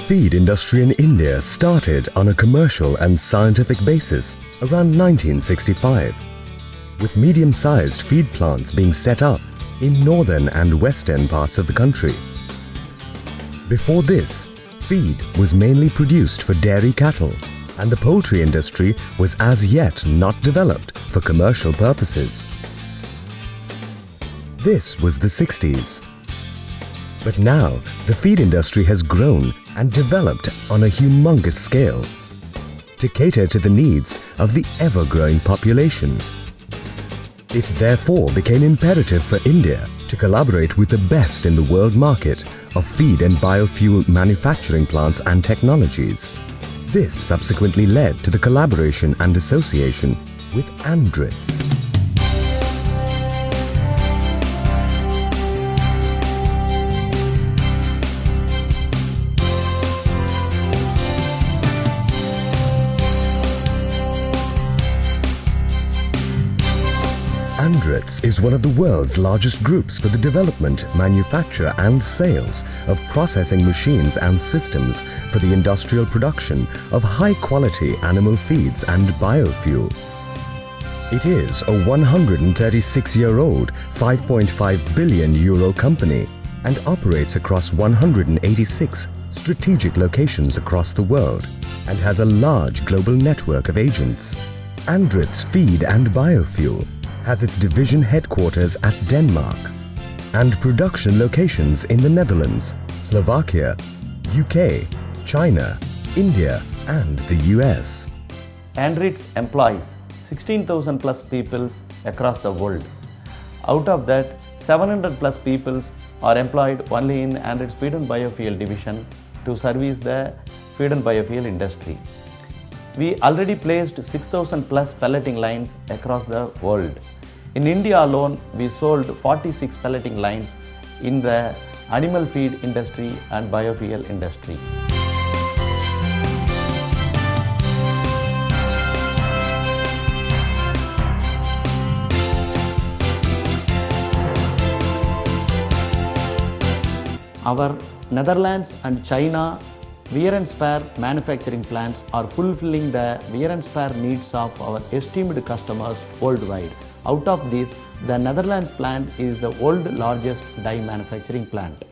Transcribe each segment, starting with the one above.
feed industry in India started on a commercial and scientific basis around 1965, with medium-sized feed plants being set up in northern and western parts of the country. Before this, feed was mainly produced for dairy cattle, and the poultry industry was as yet not developed for commercial purposes. This was the 60s. But now, the feed industry has grown and developed on a humongous scale to cater to the needs of the ever-growing population. It therefore became imperative for India to collaborate with the best in the world market of feed and biofuel manufacturing plants and technologies. This subsequently led to the collaboration and association with Andritz. Andritz is one of the world's largest groups for the development, manufacture and sales of processing machines and systems for the industrial production of high-quality animal feeds and biofuel. It is a 136-year-old, €5.5 billion company and operates across 186 strategic locations across the world and has a large global network of agents. Andritz Feed and Biofuel has its division headquarters at Denmark and production locations in the Netherlands, Slovakia, UK, China, India and the US. Andritz employs 16,000 plus people across the world. Out of that, 700 plus people are employed only in Andritz Feed and Biofuel division to service the feed and biofuel industry. We already placed 6,000 plus pelleting lines across the world. In India alone, we sold 46 pelleting lines in the animal feed industry and biofuel industry. Our Netherlands and China wear and spare manufacturing plants are fulfilling the wear and spare needs of our esteemed customers worldwide. Out of this, the Netherlands plant is the world's largest dye manufacturing plant.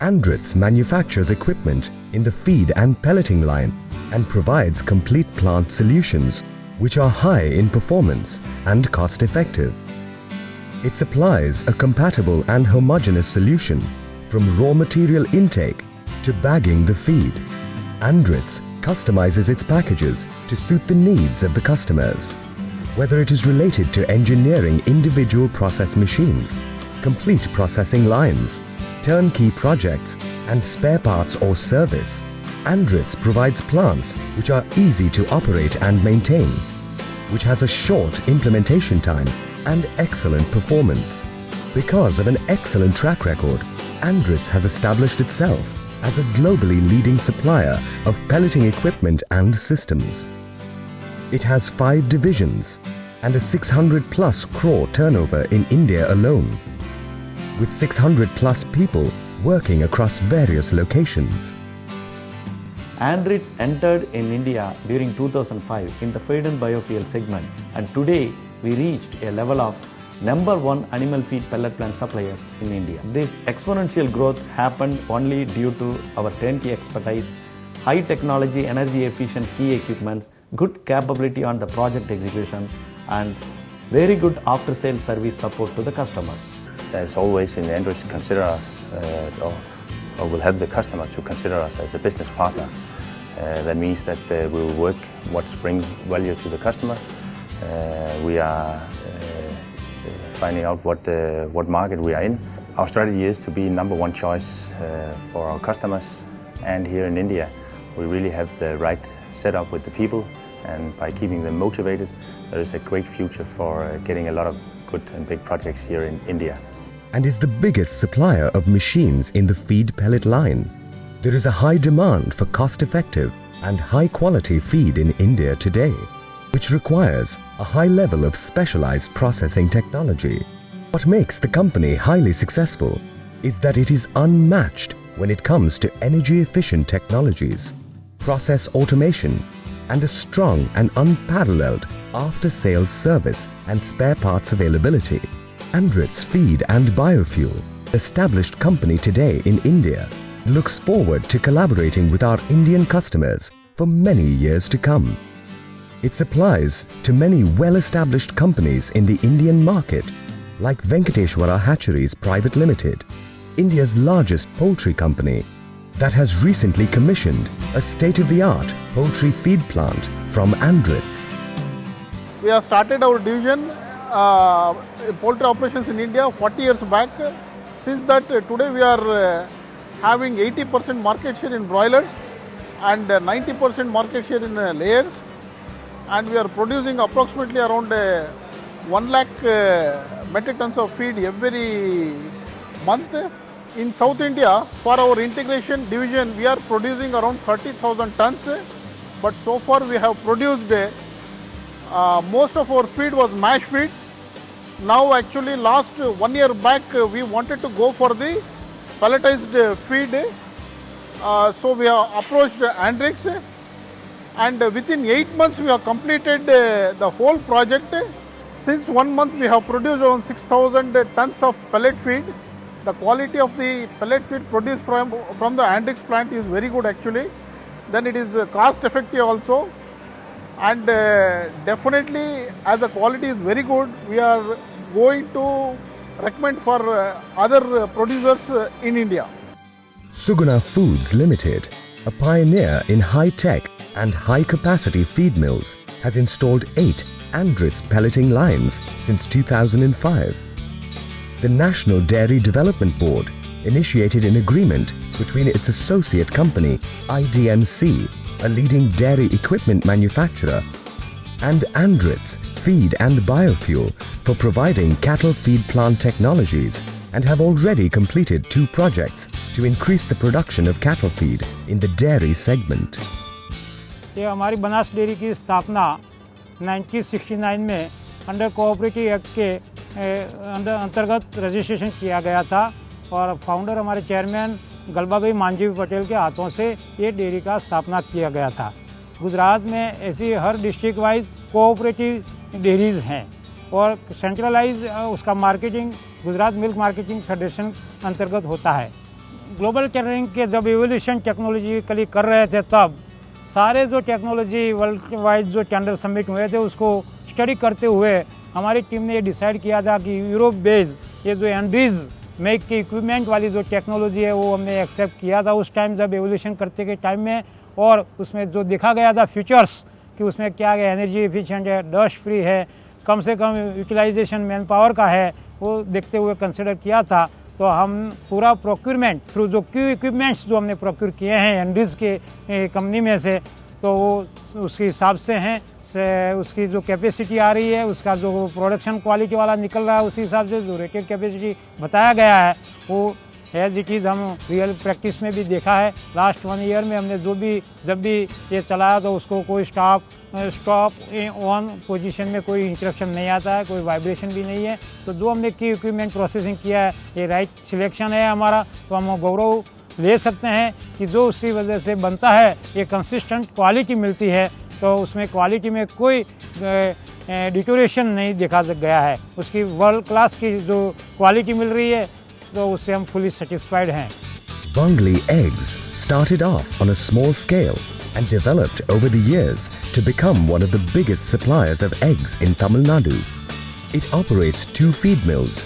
Andritz manufactures equipment in the feed and pelleting line and provides complete plant solutions which are high in performance and cost-effective. It supplies a compatible and homogeneous solution from raw material intake to bagging the feed. Andritz customizes its packages to suit the needs of the customers, whether it is related to engineering individual process machines, complete processing lines, turnkey projects, and spare parts or service. Andritz provides plants which are easy to operate and maintain, which has a short implementation time and excellent performance. Because of an excellent track record, Andritz has established itself as a globally leading supplier of pelleting equipment and systems. It has 5 divisions and a 600 plus crore turnover in India alone, with 600 plus people working across various locations. Andritz entered in India during 2005 in the feed and biofuel segment, and today we reached a level of #1 animal feed pellet plant suppliers in India. This exponential growth happened only due to our turnkey expertise, high technology, energy efficient key equipments, good capability on the project execution, and very good after-sale service support to the customers. As always in Andritz, consider us or will have the customer to consider us as a business partner. That means that we will work what brings value to the customer. We are finding out what market we are in. Our strategy is to be #1 choice for our customers, and here in India we really have the right setup with the people, and by keeping them motivated there is a great future for getting a lot of good and big projects here in India. And is the biggest supplier of machines in the feed pellet line. There is a high demand for cost-effective and high-quality feed in India today, which requires a high level of specialized processing technology. What makes the company highly successful is that it is unmatched when it comes to energy-efficient technologies, process automation, and a strong and unparalleled after-sales service and spare parts availability. Andritz Feed and Biofuel, established company today in India, looks forward to collaborating with our Indian customers for many years to come. It supplies to many well-established companies in the Indian market like Venkateshwara Hatcheries Private Limited, India's largest poultry company, that has recently commissioned a state-of-the-art poultry feed plant from Andritz. We have started our division poultry operations in India 40 years back. Since that, today we are having 80% market share in broilers and 90% market share in layers, and we are producing approximately around 1 lakh metric tons of feed every month. In South India, for our integration division, we are producing around 30,000 tons, but so far we have produced most of our feed was mash feed. Now actually last 1 year back we wanted to go for the pelletized feed, so we have approached Andritz, and within 8 months we have completed the whole project. Since 1 month we have produced around 6,000 tons of pellet feed. The quality of the pellet feed produced from the Andritz plant is very good actually. Then it is cost effective also, and definitely as the quality is very good, we are going to recommend for other producers in India. Suguna Foods Limited, a pioneer in high-tech and high-capacity feed mills, has installed 8 Andritz pelleting lines since 2005. The National Dairy Development Board initiated an agreement between its associate company, IDMC, a leading dairy equipment manufacturer, and Andritz Feed and Biofuel for providing cattle feed plant technologies, and have already completed 2 projects to increase the production of cattle feed in the dairy segment. ये हमारी Banas dairy की स्थापना 1969 में under cooperative act के अंतर्गत registration किया गया था, और फाउंडर हमारे चेयरमैन गलबाभाई मांझी पटेल के हाथों से ये डेयरी का स्थापना किया गया था। गुजरात में ऐसी हर डिस्ट्रिक्ट वाइज कोऑपरेटिव डेयरीज हैं, और सेंट्रलाइज उसका marketing Gujarat milk marketing federation अंतर्गत होता है। ग्लोबल कैटरिंग के जब एवोल्यूशन टेक्नोलॉजिकली कर रहे थे, तब सारे जो टेक्नोलॉजी वर्ल्ड वाइज जो टेंडर सबमिट हुए थे उसको स्टडी करते हुए हमारी टीम ने ये डिसाइड किया था कि यूरोप बेस्ड ये जो एंड्रीज मेक के इक्विपमेंट वाली जो टेक्नोलॉजी है वो हमने एक्सेप्ट किया था उस टाइम जब एवोल्यूशन करते के टाइम में, और उसमें जो देखा गया था फीचर्स कि उसमें क्या है, एनर्जी एफिशिएंट है, डस्ट फ्री है, कम से कम यूटिलाइजेशन मैन पावर का है, वो देखते हुए कंसिडर किया था। तो हम पूरा प्रोक्यूरमेंट थ्रू जो क्यू इक्विपमेंट्स जो हमने प्रोक्यूर किए हैं एंड्रीज के कंपनी में से, तो वो उसके हिसाब से हैं, उसकी जो कैपेसिटी आ रही है, उसका जो प्रोडक्शन क्वालिटी वाला निकल रहा है, उसी हिसाब से जो रेटेड कैपेसिटी बताया गया है वो एज इट इज़ हम रियल प्रैक्टिस में भी देखा है। लास्ट 1 ईयर में हमने जब भी ये चलाया तो उसको कोई स्टॉप ऑन पोजीशन में कोई इंटरप्शन नहीं आता है, कोई वाइब्रेशन भी नहीं है। तो जो हमने की इक्विपमेंट प्रोसेसिंग किया है ये राइट सिलेक्शन है हमारा, तो हम गौरव ले सकते हैं कि जो उसकी वजह से बनता है ये कंसिस्टेंट क्वालिटी मिलती है, तो उसमें क्वालिटी में कोई डिटोरेशन नहीं देखा गया है। उसकी वर्ल्ड क्लास की जो क्वालिटी मिल रही है तो उससे हम फुली सेटिस्फाइड हैं। Wangli Eggs started off on a small scale and developed over the years to become one of the biggest suppliers of eggs in Tamil Nadu. It operates 2 feed mills.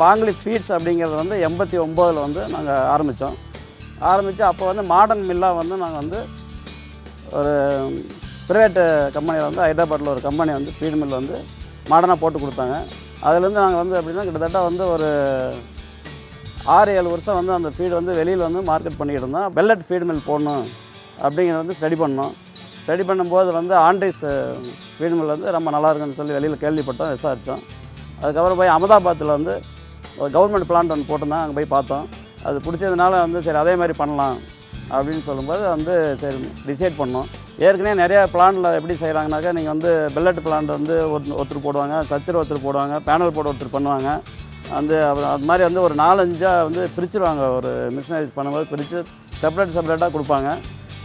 Wangli Feeds அப்படிங்கிறது வந்து 89ல் வந்து நாங்கள் ஆரம்பித்து அப்போ வந்து modern மில்லாக வந்து நாங்கள் வந்து ஒரு ப்ரைவேட் கம்பெனியில் வந்து ஹைதராபாத்தில் ஒரு கம்பெனி வந்து ஃபீட் மில் வந்து மாடர்னாக போட்டு கொடுத்தாங்க. அதுலேருந்து நாங்கள் வந்து எப்படின்னா கிட்டத்தட்ட வந்து ஒரு 6-7 வருஷம் வந்து அந்த ஃபீடு வந்து வெளியில் வந்து மார்க்கெட் பண்ணிக்கிட்டு இருந்தோம். பெல்லட் ஃபீட் மில் போடணும் அப்படிங்கிறத வந்து ஸ்டடி பண்ணோம். ஸ்டடி பண்ணும்போது வந்து ஆண்ட்ரிஸ் ஃபீட் மில் வந்து ரொம்ப நல்லா இருக்குன்னு சொல்லி வெளியில் கேள்விப்பட்டோம், விசாரித்தோம். அதுக்கப்புறம் போய் அகமதாபாத்தில் வந்து ஒரு கவர்மெண்ட் பிளான்ட் ஒன்று போட்டிருந்தாங்க, அங்கே போய் பார்த்தோம். அது பிடிச்சதுனால வந்து சரி அதே மாதிரி பண்ணலாம் அப்படின்னு சொல்லும்போது வந்து சரி டிசைட் பண்ணோம். ஏற்கனவே நிறையா பிளான்ட்டில் எப்படி செய்கிறாங்கனாக்கா, நீங்கள் வந்து பெல்லட் பிளான்ட் வந்து ஒருத்தர் போடுவாங்க, சச்சர் ஒருத்தர் போடுவாங்க, பேனல் போர்டு ஒருத்தர் பண்ணுவாங்க. அது மாதிரி வந்து ஒரு 4-5 வந்து பிரிச்சுருவாங்க. ஒரு மிஷினரிஸ் பண்ணும்போது பிரித்து செப்பரேட்டாக கொடுப்பாங்க.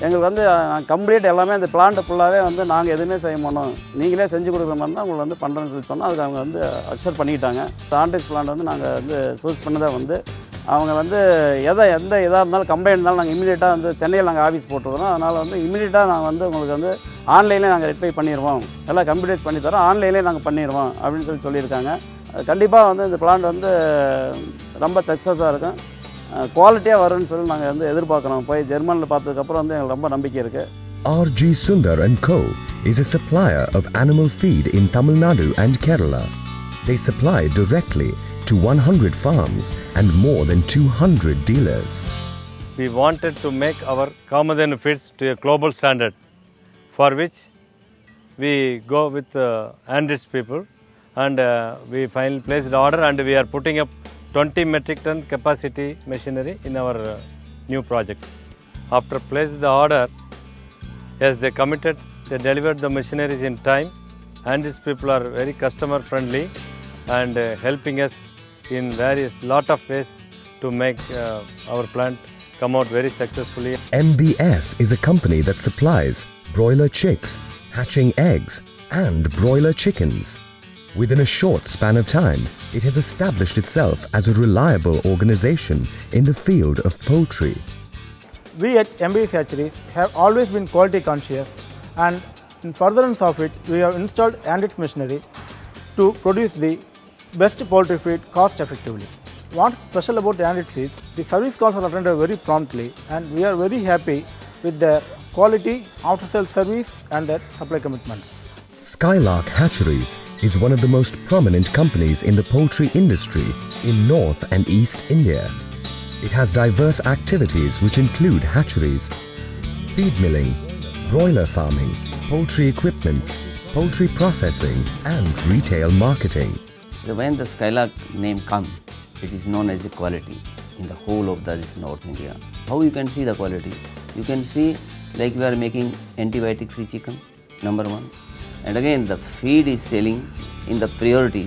எங்களுக்கு வந்து கம்ப்ளீட் எல்லாமே அந்த பிளான்ட் ஃபுல்லாகவே வந்து நாங்கள் எதுவுமே செய்ய மாட்டோம், நீங்களே செஞ்சு கொடுக்குற மாதிரி தான் உங்களுக்கு வந்து பண்ணுறேன்னு சொல்லி சொன்னால் அதுக்கு அவங்க வந்து அக்செப்ட் பண்ணிக்கிட்டாங்க. ஆண்ட்ரிட்ஸ் பிளான்ட் வந்து நாங்கள் வந்து சூஸ் பண்ணதை வந்து அவங்க வந்து எந்த இதாக இருந்தாலும் கம்ப்ளைண்ட் இருந்தாலும் நாங்கள் இமீடியட்டாக வந்து சென்னையில் நாங்கள் ஆஃபீஸ் போட்டுருக்கோம். அதனால் வந்து இமீடியட்டாக நாங்கள் வந்து உங்களுக்கு வந்து ஆன்லைன்லேயே நாங்கள் ரெக்டிஃபை பண்ணிடுவோம், எல்லாம் கம்ப்யூட்டரைஸ் பண்ணி தரோம், ஆன்லைன்லேயே நாங்கள் பண்ணிடுவோம் அப்படின்னு சொல்லியிருக்காங்க. கண்டிப்பாக வந்து இந்த பிளான்ட் வந்து ரொம்ப சக்ஸஸாக இருக்கும், குவாலிட்டியாக வரும்னு சொல்லி நாங்கள் வந்து எதிர்பார்க்குறோம். போய் ஜெர்மனியில் பார்த்ததுக்கப்புறம் வந்து எங்களுக்கு ரொம்ப நம்பிக்கை இருக்குது. RG Sundar & Co. is a supplier of animal feed in Tamil Nadu and Kerala. They supply directly to 100 farms and more than 200 dealers. We wanted to make our Kamadhenu feeds to a global standard, for which we go with Andritz people, and we finally placed the order, and we are putting up 20 metric ton capacity machinery in our new project. After placing the order, yes, they committed, they delivered the machineries in time, and these people are very customer friendly and helping us in various lot of ways to make our plant come out very successfully. MBS is a company that supplies broiler chicks, hatching eggs and broiler chickens. Within a short span of time, it has established itself as a reliable organization in the field of poultry. We at MBS Hatcheries have always been quality conscious, and in furtherance of it, we have installed Andritz machinery to produce the best poultry feed cost effectively. What's special about Andritz is the service calls are attended very promptly, and we are very happy with their quality, after-sales service and their supply commitments. Skylark Hatcheries is one of the most prominent companies in the poultry industry in North and East India. It has diverse activities which include hatcheries, feed milling, broiler farming, poultry equipments, poultry processing and retail marketing. When the Skylark name comes, it is known as the quality in the whole of this North India. How you can see the quality? You can see like we are making antibiotic free chicken, number one. And again the feed is selling in the priority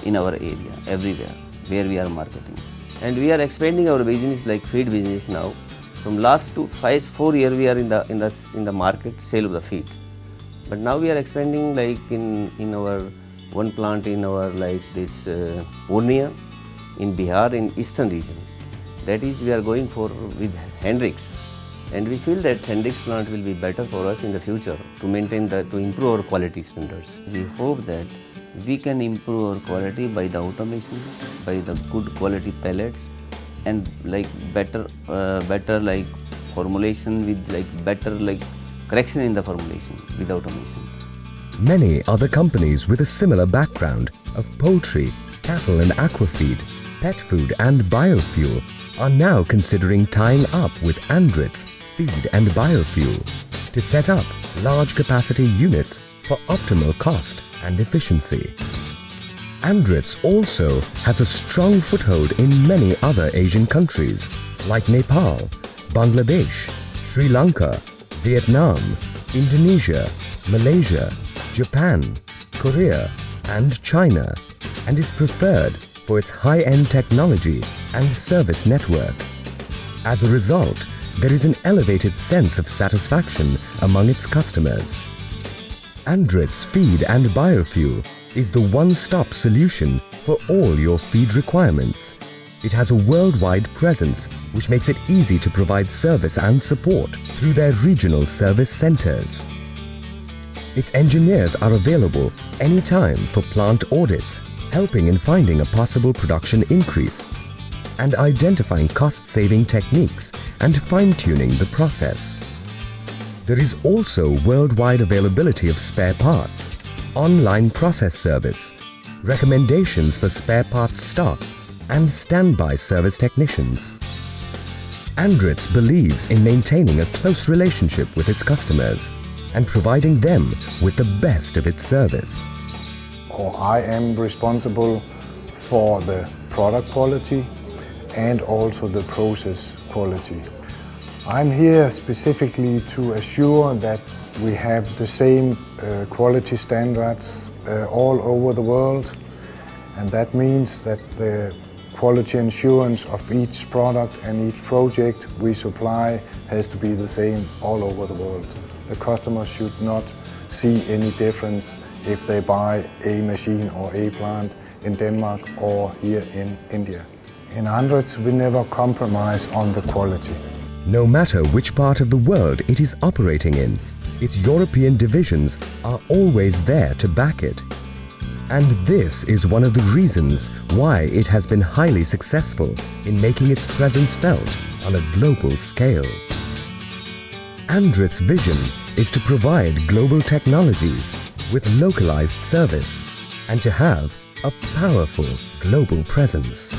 in our area, everywhere where we are marketing. And we are expanding our business like feed business now. From last 4 years we are in the market sale of the feed. But now we are expanding like in our one plant in our like this Purnia in Bihar in eastern region. That is we are going for with Andritz. And we feel that Andritz plant will be better for us in the future to maintain to improve our quality standards. We hope that we can improve our quality by the automation, by the good quality pellets, and like better like formulation with like better like correction in the formulation with automation. Many other companies with a similar background of poultry, cattle and aquafeed, pet food and biofuel are now considering tying up with Andritz Feed and Biofuel to set up large capacity units for optimal cost and efficiency. Andritz also has a strong foothold in many other Asian countries like Nepal, Bangladesh, Sri Lanka, Vietnam, Indonesia, Malaysia, Japan, Korea and China, and is preferred for its high-end technology and service network. As a result, there is an elevated sense of satisfaction among its customers. Andritz Feed and Biofuel is the one-stop solution for all your feed requirements. It has a worldwide presence which makes it easy to provide service and support through their regional service centers. Its engineers are available anytime for plant audits, helping in finding a possible production increase and identifying cost-saving techniques and fine-tuning the process. There is also worldwide availability of spare parts, online process service, recommendations for spare parts stock, and standby service technicians. Andritz believes in maintaining a close relationship with its customers and providing them with the best of its service. I am responsible for the product quality and also the process quality. I'm here specifically to assure that we have the same quality standards all over the world, and that means that the quality assurance of each product and each project we supply has to be the same all over the world. The customer should not see any difference if they buy a machine or a plant in Denmark or here in India. In Andritz, we never compromise on the quality. No matter which part of the world it is operating in, its European divisions are always there to back it. And this is one of the reasons why it has been highly successful in making its presence felt on a global scale. Andritz's vision is to provide global technologies with localized service and to have a powerful global presence.